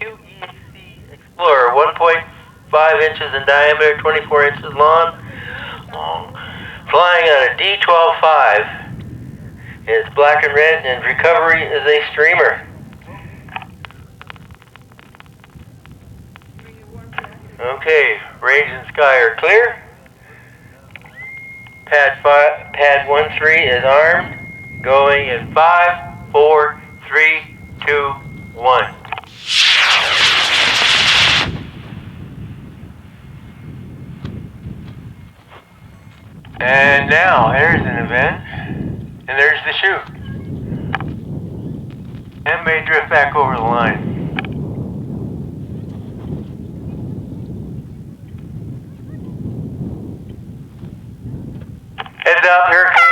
QEC Explorer, 1.5 inches in diameter, 24 inches long, flying on a D12.5. It's black and red, and recovery is a streamer. Okay, range and sky are clear. Pad 13 is armed. Going in 5, 4, 3, 2, 1. And now, there's an event, and there's the chute. And may drift back over the line. Heads up, here it comes.